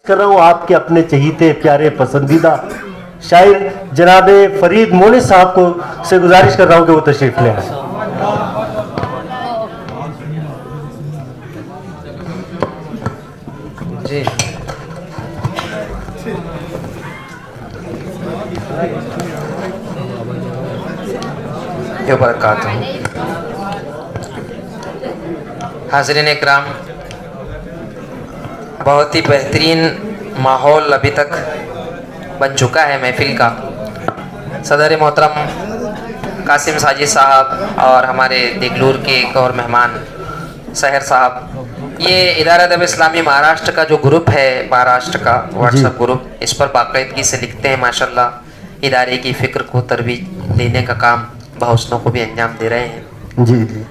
कर रहा हूँ आपके अपने चहीते प्यारे पसंदीदा शायर जनाबे फरीद मोनी साहब को से गुजारिश कर रहा हूँ कि वो तशरीफ ले आए। जी बरकातहू। हाज़रीन इकराम, बहुत ही बेहतरीन माहौल अभी तक बन चुका है महफिल का। सदर मोहतरम कासिम साजिद साहब और हमारे देगलूर के एक और मेहमान सहर साहब, ये इदारा अदब इस्लामी महाराष्ट्र का जो ग्रुप है, महाराष्ट्र का व्हाट्सएप ग्रुप, इस पर बाकायदगी से लिखते हैं। माशाल्लाह इदारे की फ़िक्र को तरवीज देने का काम बहुसनों को भी अंजाम दे रहे हैं। जी जी,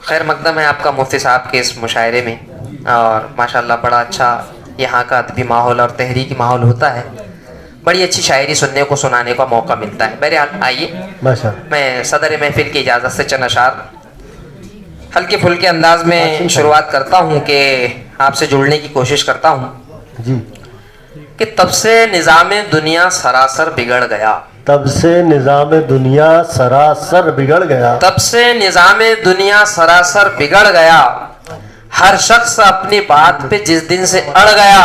खैर मकदम है आपका मुफ्ती साहब के इस मुशायरे में, और माशाल्लाह बड़ा अच्छा यहाँ का अदबी माहौल और तहरीकी माहौल होता है। बड़ी अच्छी शायरी सुनने को सुनाने का मौका मिलता है। बहरहाल आइए, मैं सदर महफिल की इजाज़त से चंद अशार हल्के फुल्के अंदाज में शुरुआत करता हूँ कि आपसे जुड़ने की कोशिश करता हूँ जी। कि तब से निज़ाम दुनिया सरासर बिगड़ गया, तब से निज़ाम दुनिया सरासर बिगड़ गया, तब से निज़ाम दुनिया सरासर बिगड़ गया। हर शख्स अपनी बात पे जिस दिन से अड़ गया,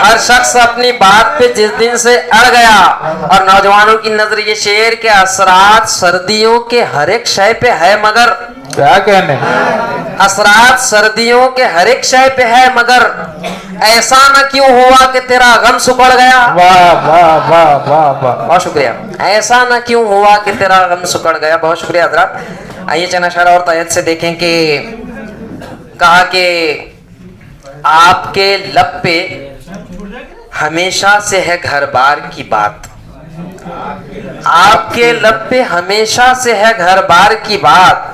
हर शख्स अपनी बात पे जिस दिन से अड़ गया। और नौजवानों की नजर ये शेर के असरात सर्दियों के हर एक शय पे है, मगर क्या कहने, असरात सर्दियों के हर एक शय पे है, मगर ऐसा न क्यों हुआ कि तेरा गम सुकड़ गया। वाह वाह वाह वाह वाह, बहुत शुक्रिया। ऐसा न क्यों हुआ कि तेरा गम सुकड़ गया। बहुत शुक्रिया हजरात। आइए चंद अशारा और तयत से देखें कि कहा कि आपके लब पे हमेशा से है घर बार की बात, आपके लब पे हमेशा से है घर बार की बात।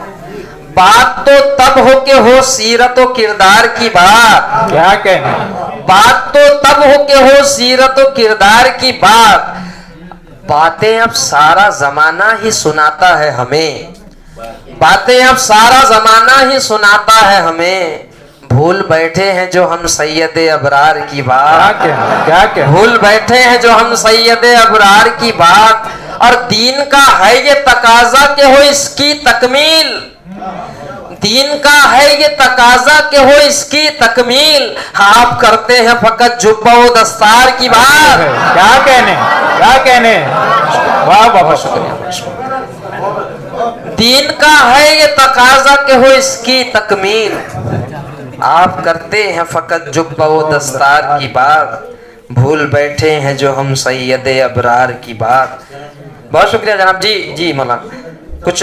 बात तो तब हो के हो सीरत व किरदार की बात, क्या कहने, बात तो तब हो के हो सीरत व किरदार की बात। बातें अब सारा जमाना ही सुनाता है हमें, बातें अब सारा जमाना ही सुनाता है हमें। भूल बैठे हैं जो हम सैयद अबरार की बात, क्या कहने, भूल बैठे हैं जो हम सैयद अबरार की बात। और दीन का है ये तकाजा के हो इसकी तकमील, दीन का है ये तकाजा के हो इसकी तकमील। आप करते हैं फकत जुब्बा व दस्तार की बात। क्या कहने, क्या कहने, वाह वाह, शुक्रिया। दीन का है ये तकाजा के हो इसकी तकमील। आप करते हैं फकत जुब्बा व दस्तार की बात, भूल बैठे हैं जो हम सैयद अबरार की बात। बहुत शुक्रिया जनाब। जी जी मौलाना, कुछ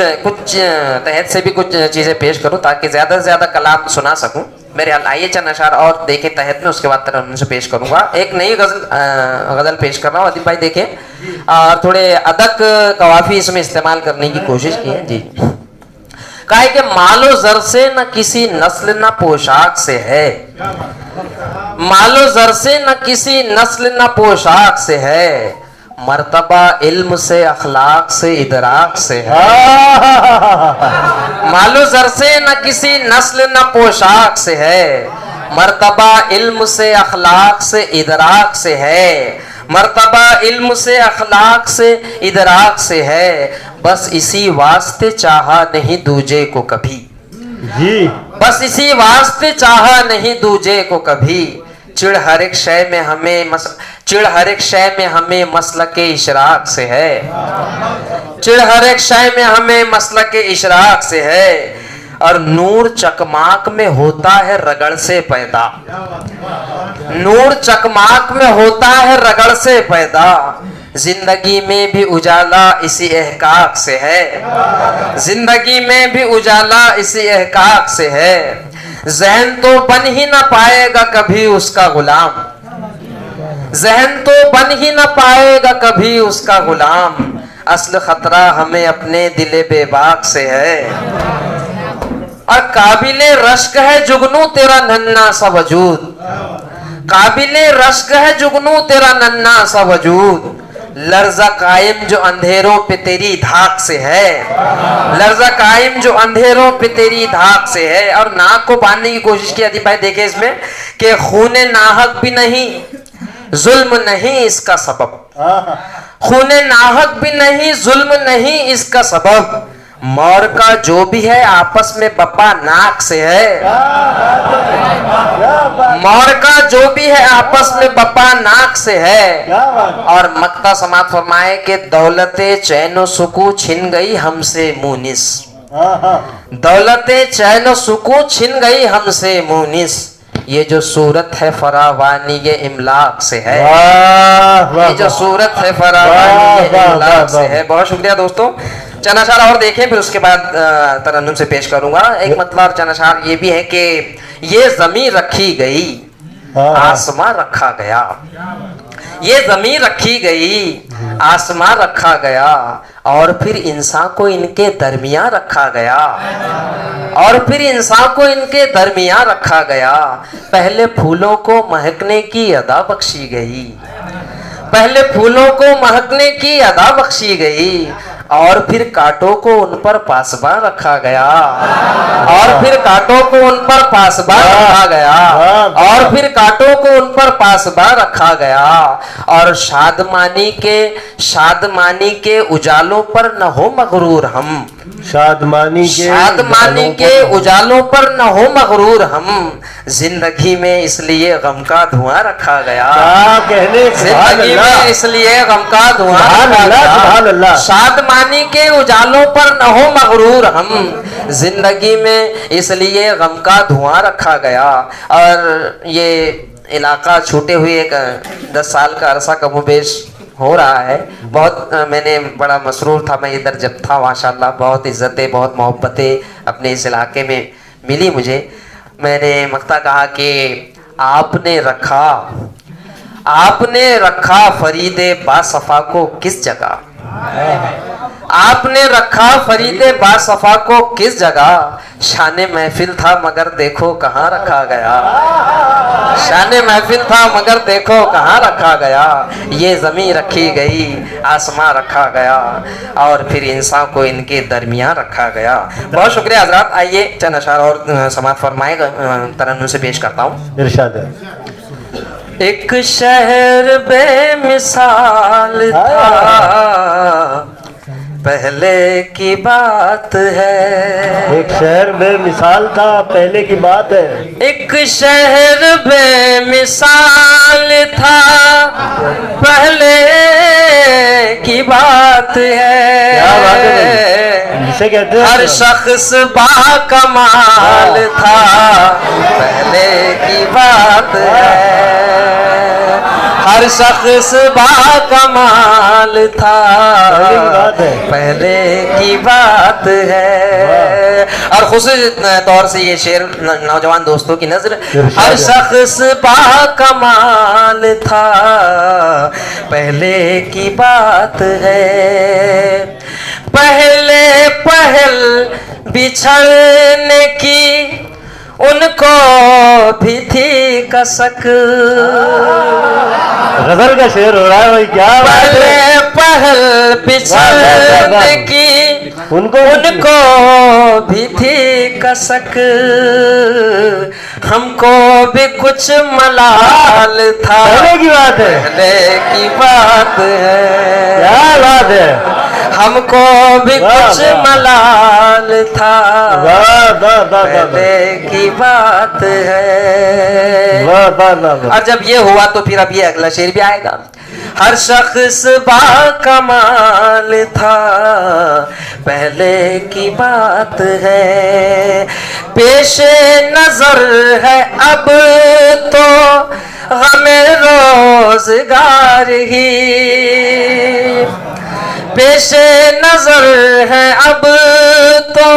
तहत से भी कुछ चीज़ें पेश करूं ताकि ज़्यादा से ज़्यादा कलाम सुना सकूं। मेरे हाल आइए चंद अशार और देखें तहत में, उसके बाद तरह उनसे पेश करूंगा। एक नई गज़ल पेश कर रहा हूँ। अदीब भाई देखें, और थोड़े अदक कवाफी इसमें इस्तेमाल करने की कोशिश की है। जी, कहा है कि मालो जर से न किसी नस्ल न पोशाक से है, मालो जर से न किसी नस्ल न पोशाक से है। मर्तबा इल्म से अखलाक से इदराक से है, मालो जर से न किसी नस्ल न पोशाक से है। मर्तबा इल्म से अखलाक से इदराक से है, मर्तबा इल्म से अखलाक से इदराक से है। बस इसी वास्ते चाहा नहीं दूजे को कभी जी, बस इसी वास्ते चाहा नहीं दूजे को कभी। चिड़ हर एक शय में हमें चिड़ हर एक शय में हमें मसलक इशराक से है, चिड़ हर एक शय में हमें मसलक इशराक से है। और नूर चकमाक में होता है रगड़ से पैदा, नूर चकमाक में होता है रगड़ से पैदा। जिंदगी में भी उजाला इसी एहकाक से है, जिंदगी में भी उजाला इसी एहकाक से है। जहन तो बन ही ना पाएगा कभी उसका गुलाम, जहन तो बन ही ना पाएगा कभी उसका गुलाम। असल खतरा हमें अपने दिले बेबाक से है, और काबिले रश्क है जुगनू तेरा नन्ना सा वजूद, काबिले रश्क है जुगनू तेरा नन्ना सा वजूद। लर्जा कायम जो अंधेरों पे तेरी धाक से है, लर्जा कायम जो अंधेरों पे तेरी धाक से है। और नाक को बांधने की कोशिश की अदीब भाई, देखे इसमें कि खूने नाहक भी नहीं, जुल्म नहीं इसका सबब, खूने नाहक भी नहीं, जुल्म नहीं इसका सबब। मौर का जो भी है आपस में बप्पा नाक से है, मौर का जो भी है आपस में बप्पा नाक से है। और मक्ता समात फरमाए कि दौलते चैनो सुकू छिन गई हमसे मुनिस, दौलते चैनो सुकू छिन गई हमसे मुनिस। ये जो सूरत है फरावानी ये इमलाक से है, ये जो सूरत है फरावानी ये इमलाक से है। बहुत शुक्रिया दोस्तों। चनाशार और देखें, फिर उसके बाद तरन्नुम से पेश करूंगा। एक मतलब चनाशार ये भी है कि ये जमीन रखी गई, आसमां रखा गया, ये जमीन रखी गई, आसमां रखा गया, और फिर इंसान को इनके दरमियान रखा गया, और फिर इंसान को इनके दरमियान रखा गया। पहले फूलों को महकने की अदा बख्शी गई, पहले फूलों को महकने की अदा बख्शी गई, और फिर कांटों को उन पर पासबान रखा गया, और फिर कांटों को उन पर पासबान रखा गया, और फिर कांटों को उन पर पासबान रखा गया। और शादमानी के उजालों पर न हो मगरूर हम, शादमानी के उजालों पर न हो मगरूर हम। जिंदगी में इसलिए गम का धुआं रखा गया, जिंदगी में इसलिए गम का धुआं रखा गया। शादमानी के उजालों पर न हो मगरूर हम, जिंदगी में इसलिए गम का धुआं रखा गया। और ये इलाका छूटे हुए एक 10 साल का अरसा कमोबेश हो रहा है। बहुत मैंने बड़ा मसरूर था मैं इधर जब था, माशाल्लाह बहुत इज्जतें बहुत मोहब्बतें अपने इस इलाके में मिली मुझे। मैंने मक्ता कहा कि आपने रखा फरीदे बासफा को किस जगह, आपने रखा फरीदे बासफा को किस जगह। शाने महफिल था मगर देखो कहाँ रखा गया, शाने महफिल था मगर देखो कहाँ रखा गया। ये जमीन रखी गई, आसमां रखा गया, और फिर इंसान को इनके दरमियान रखा गया। बहुत शुक्रिया हजरात। आइए चंद अशार और समात फरमाए तरन्नुम से पेश करता हूँ। इरशाद है। एक शहर बेमिसाल था पहले की बात है, एक शहर बेमिसाल था पहले की बात है, एक शहर बेमिसाल था पहले की बात है। क्या बात है, जिसे कहते हैं हर शख्स बाकमाल था पहले की बात है, हर शख्स बाकमाल था पहले की बात है। और खुशी तौर से ये शेर नौजवान दोस्तों की नजर। हर शख्स बाकमाल था पहले की बात है, पहल बिछड़ने की उनको भी थी कसक। गजल का शेर हो रहा है भाई, क्या बात है। पहल बिछड़ने की उनको भी थी कसक, हमको भी कुछ मलाल था पहले की बात है, पहले की बात है। क्या बात है, हमको भी कुछ मलाल था पहले की बात है। और जब ये हुआ तो फिर अब ये अगला शेर भी आएगा। हर शख्स बाकमाल था पहले की बात है, पेशे नजर है अब तो हमें रोजगार ही, पेशे नजर है अब तो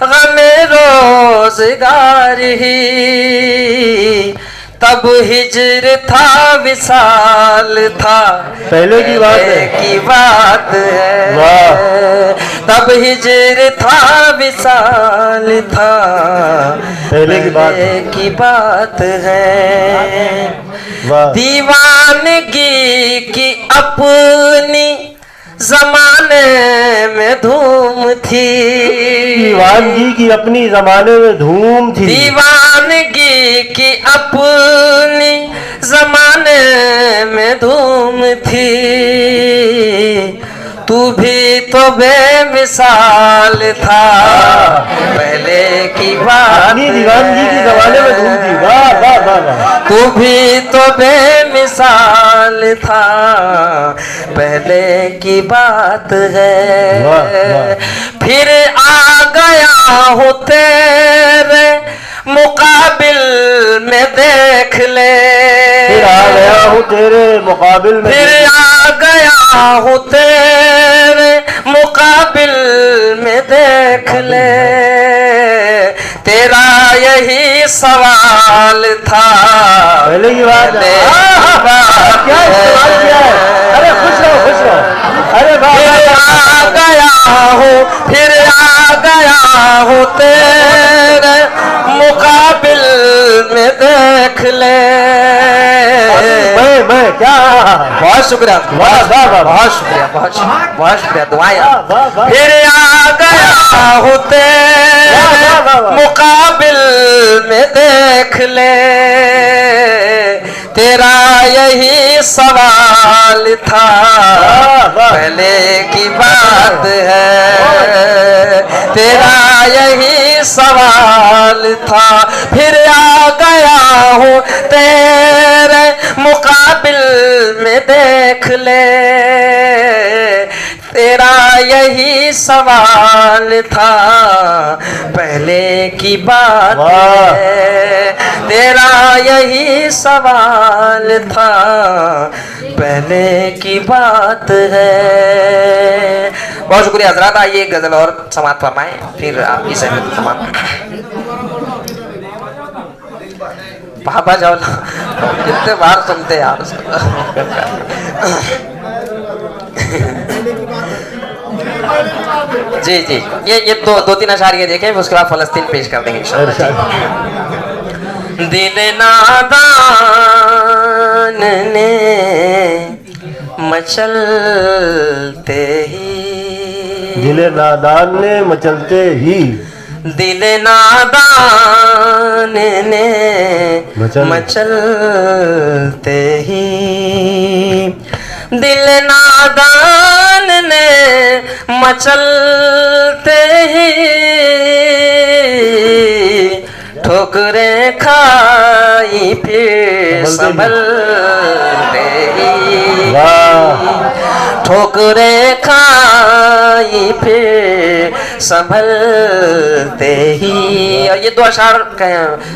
गमे रोजगार ही, तब हिज्र था विसाल था पहले की बात है, तब हिज्र था विसाल था पहले की बात है। वाह। दीवानगी की अपनी जमाने में धूम थी, दीवानगी की अपनी जमाने में धूम थी, दीवानगी की अपनी जमाने में धूम थी। तू भी तो बेमिसाल था पहले की बात अपनी दीवानगी की जमाने में धूम थी। वाह वाह वाह वाह। तू भी तो बेमिसाल था पहले की बात है। वाह, वाह। फिर आ गया हूँ तेरे मुकाबिल में देख ले, फिर आ गया हूँ तेरे मुकाबिल में, फिर आ गया हूँ तेरे मुकाबिल में देख ले। तेरा यही सवाल था पहले की बात है। क्या सवाल किया है? अरे खुश रहो खुश रहो। अरे वाह फिर आ गया हूँ, फिर आ गया हूँ तेरे मुकाबिल में देख ले। मैं क्या, बहुत शुक्रिया, वाह वाह वाह। बहुत शुक्रिया, बहुत शुक्रिया, दुआएं। वाह, वाह, वाह। फिर आ गया हूँ तेरे वाह, वाह, वाह। मुकाबिल में देख ले। तेरा यही सवाल था वाह, वाह। पहले की बात है, तेरा यही सवाल था। फिर आ गया हूँ तेरे मुकाबिल में देख ले। तेरा यही सवाल था पहले की बात वाह। है, तेरा यही सवाल था पहले की बात है। बहुत शुक्रिया हजरात। आइए गजल और समाप्त फरमाएं, फिर आपकी सहमति तमाम। बाबा जाओ, कितने बार सुनते हैं यार उसको। जी जी, ये दो तीन अशार ये देखें, उसके बाद फलस्तीन पेश कर देंगे इंशाअल्लाह। दिल नादान ने मचलते ही, दिल नादान ने मचलते ही, दिल नादान ने मचलते ही, दिल नादान ने मचलते ही, ठोकरें खाई फिर संभलते ही, ठोकरें खाई फिर संभलते ही। और ये दो अशार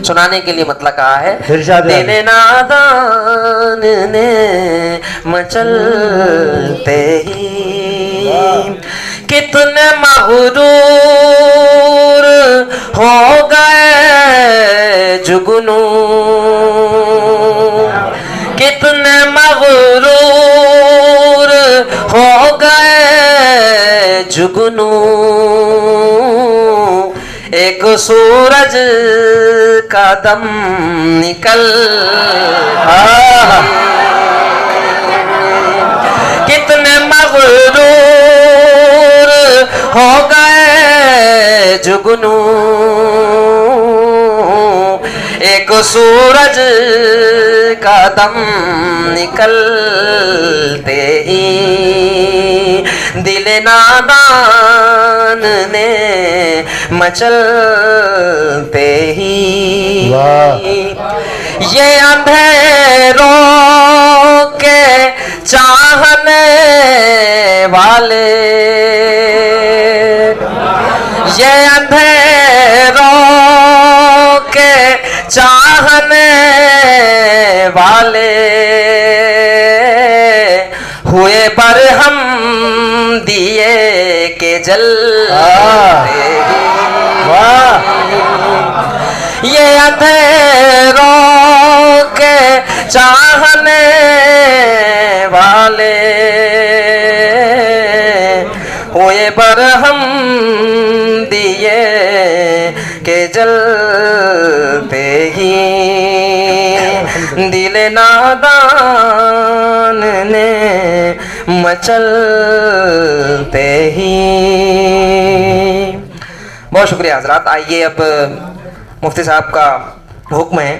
सुनाने के लिए मतलब कहा है। दिल नादान ने मचलते ही, कितने मगरूर हो गए जुगनू, कितने मगरूर हो गए जुगनू। एक सूरज का दम निकल, कितने मगरूर हो गए जुगनू। एक सूरज का दम निकलते ही, दिल नादान ने मचलते ही। ये अंधेरों के चाहने वाले, ये अंधेरों के चाहने वाले, हुए बरहम दिए के जलते ही। ये अंधेरों के चाहने वाले, हुए बरहम दिए के जलते ही। दिल दिल नादान ने मचलते ही। बहुत शुक्रिया हजरात। आइए अब मुफ्ती साहब का हुक्म है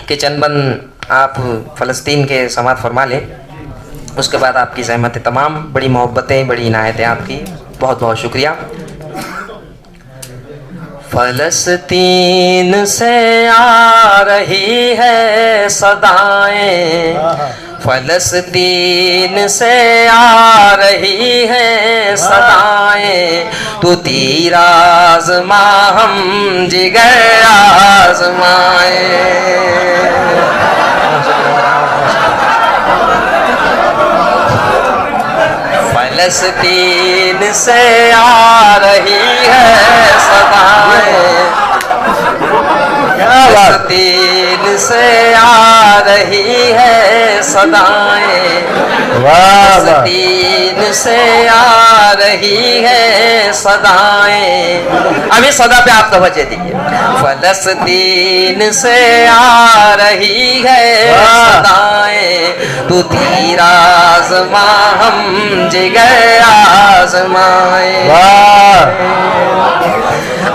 कि चंद बंद आप फ़लस्तीन के समात फरमा लें, उसके बाद आपकी सहमत है। तमाम बड़ी मोहब्बतें, बड़ी इनायतें आपकी, बहुत बहुत शुक्रिया। फ़लस्तीन से आ रही है सदाएं, फ़लस्तीन से आ रही है सदाएं, तू तीर आज़मा हम जिगर आज़माए। फ़लस्तीन से आ रही है सदाएं, फ़लस्तीन से आ रही है सदाएं, फ़लस्तीन से आ रही है सदाएं। अभी सदा पे आप तवज्जो दीजिए। फ़लस्तीन से आ रही है सदाएं, तू तीर आज़मा हम जिगर आज़माए।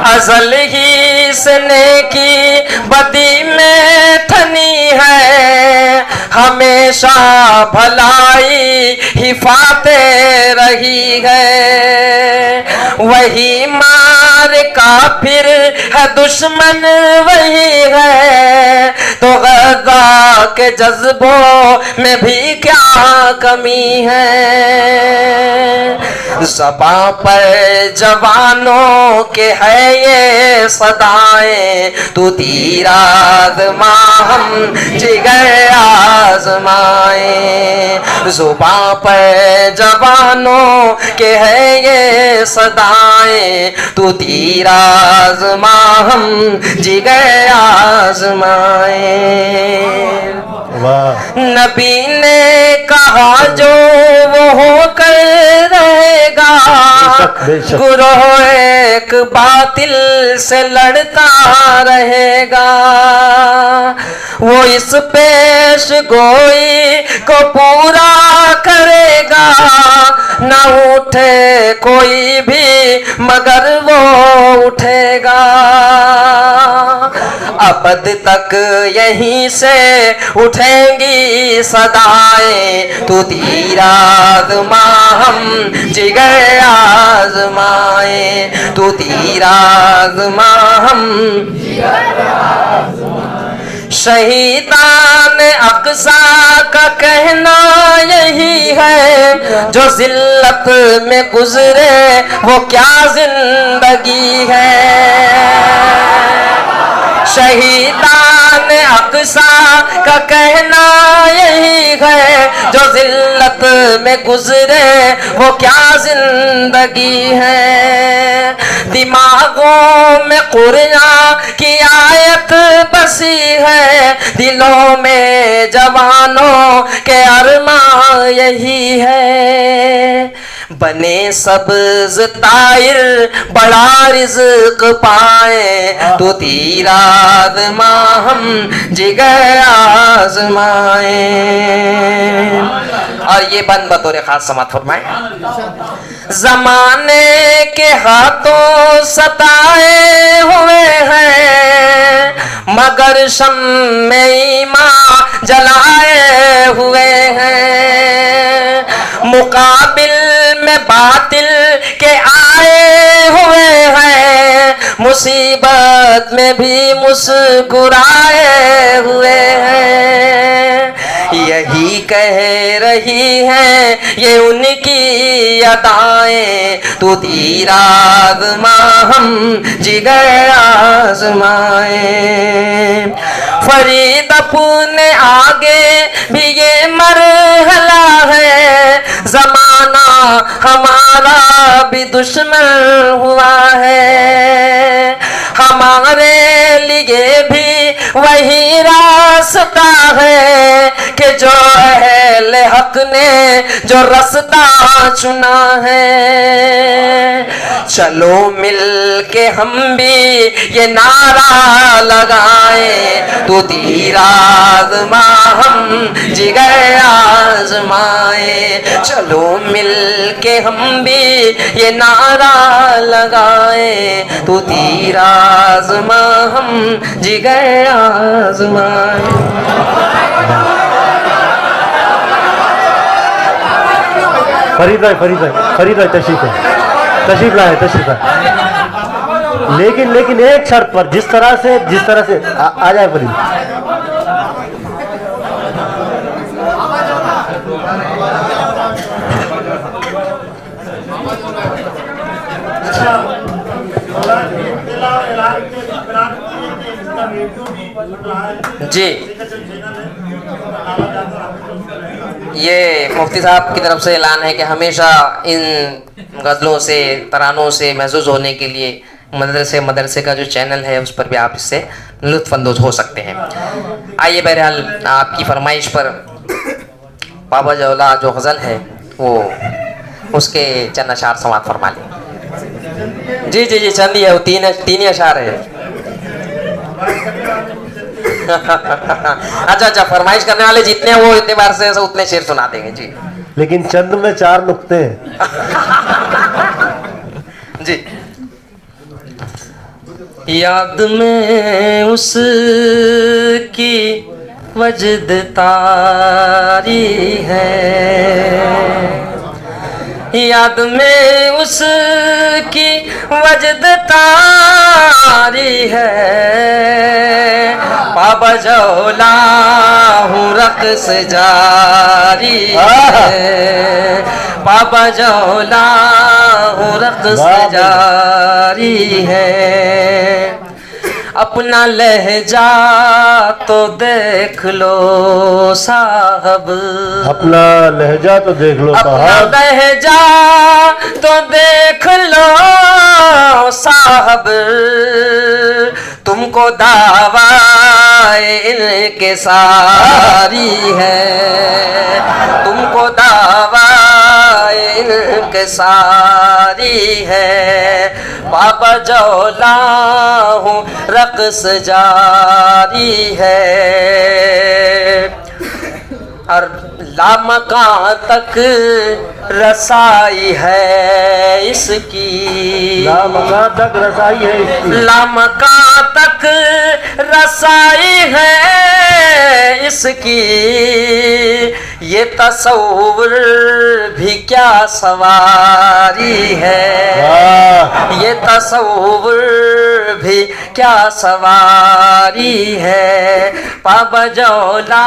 अज़ल ही से नेकी बदी में थनी है, हमेशा भलाई हिफाते रही है। वही मार काफिर है दुश्मन वही है, तो गदा के जज्बों में भी क्या कमी है। ज़बां पर जवानों के है ये सदाएं, तू तीर आज़मा हम जिगर आज़माए। ज़ुबां पर जवानों के है ये सदाएं, तू तीर आज़मा हम जिगर आज़माए। नबी ने कहा जो वो होकर रहेगा, गुरोह एक बातिल से लड़ता रहेगा। वो इस पेश गोई को पूरा करेगा, न उठे कोई भी मगर वो उठेगा। अबद तक यहीं से उठेंगी सदाएं, तू तीर आज़मा हम जिगर आज़माए, तू तीर आज़मा हम। शहीदान अक़सा का कहना यही है, जो ज़िल्लत में गुज़रे वो क्या ज़िंदगी है। शहीदान अक़सा का कहना यही है, जो ज़िल्लत में गुज़रे वो क्या ज़िंदगी है। दिमागों में कुरान की आयत बसी है, दिलों में जवानों के अरमां यही है। बने सब्ज़ ताइर बड़ा रिज़्क़ पाए, तो तीर आज़मा हम जिगर आज़माए। और ये बंद बतौर खास समात फरमाए। ज़माने के हाथों सताए हुए हैं, मगर शम्मे ईमान जलाए हुए हैं। मुकाबिल में बातिल के आए हुए हैं, मुसीबत में भी मुस्कुराए हुए हैं। यही कह रही हैं ये उनकी अदाएं, तू तीर आज़मा हम जिगर आज़माए। फरीद अपने आगे भी ये मरहला है, ज़माना हमारा भी दुश्मन हुआ है। हमारे लिए भी वही रास्ता है कि जो अहल अहले हक ने जो रास्ता चुना है, चलो मिल के हम भी ये नारा लगाए, तू तीर आज़मा हम जिगर आज़माए। चलो मिल के हम भी ये नारा लगाए, तू तीर आज़मा हम जिगर आज़माए। फरीद भाई तशरीफ लाए। लेकिन एक शर्त पर, जिस तरह से आ जाए फरीद। जी, ये मुफ्ती साहब की तरफ से ऐलान है कि हमेशा इन गज़लों से, तरानों से महसूस होने के लिए मदरसे का जो चैनल है उस पर भी आप इससे लुत्फ़अंदोज़ हो सकते हैं। आइए, बहरहाल आपकी फरमाइश पर बाबा जौला जो गज़ल है वो उसके चंद अशार समात फरमा लें। जी, चंद ही है, वो तीन ही अशार है। अच्छा, फरमाइश करने वाले जितने हैं वो इतने बार से उतने शेर सुना देंगे जी। लेकिन चंद में 4 नुक्ते हैं। जी। याद में उसकी वजद तारी है, याद में उसकी वजद तारी है, बाबा जौला हूँ रक़्स जारी है, बाबा जौला हूँ रक़्स जारी है। अपना लहजा तो देख लो साहब, अपना लहजा तो देख लो साहब, अपना लहजा तो देख लो साहब, तुमको दावाए इनके सारी है, तुमको दावाए इनके सारी है, बाबा जौला हूँ रक़्स जारी है। और लामकां तक रसाई है इसकी, लामकां तक रसाई है इसकी, लामकां तक रसाई है इसकी, ये तसव्वुर भी क्या सवारी है, ये तसव्वुर भी क्या सवारी है, बाबा जौला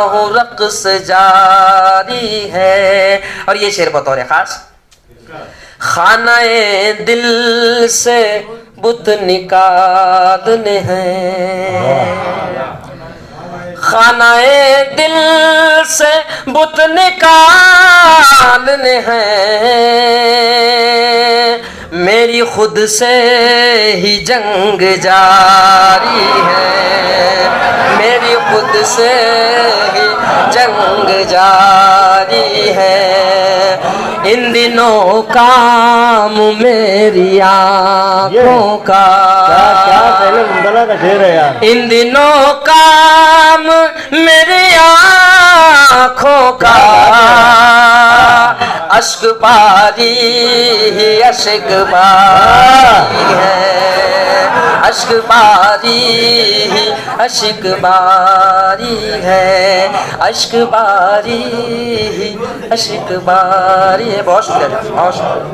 हूँ रक़्स जारी है। और ये शेर बतौर खास, खानाए दिल से बुत निकालने हैं, खानाए दिल से बुत निकालने हैं, मेरी खुद से ही जंग जारी है, मेरी खुद से ही जंग जारी है। इन दिनों काम मेरी आँखों का, क्या पहले मुंदला का शेर है यार। इन दिनों काम मेरी आँखों का, अश्क बारी ही अश्क बारी है, अश्क बारी ही अश्क बारी है, अश्क बारी ही अश्क बारी है। बहुत शुक्रिया, बहुत शुक्रिया।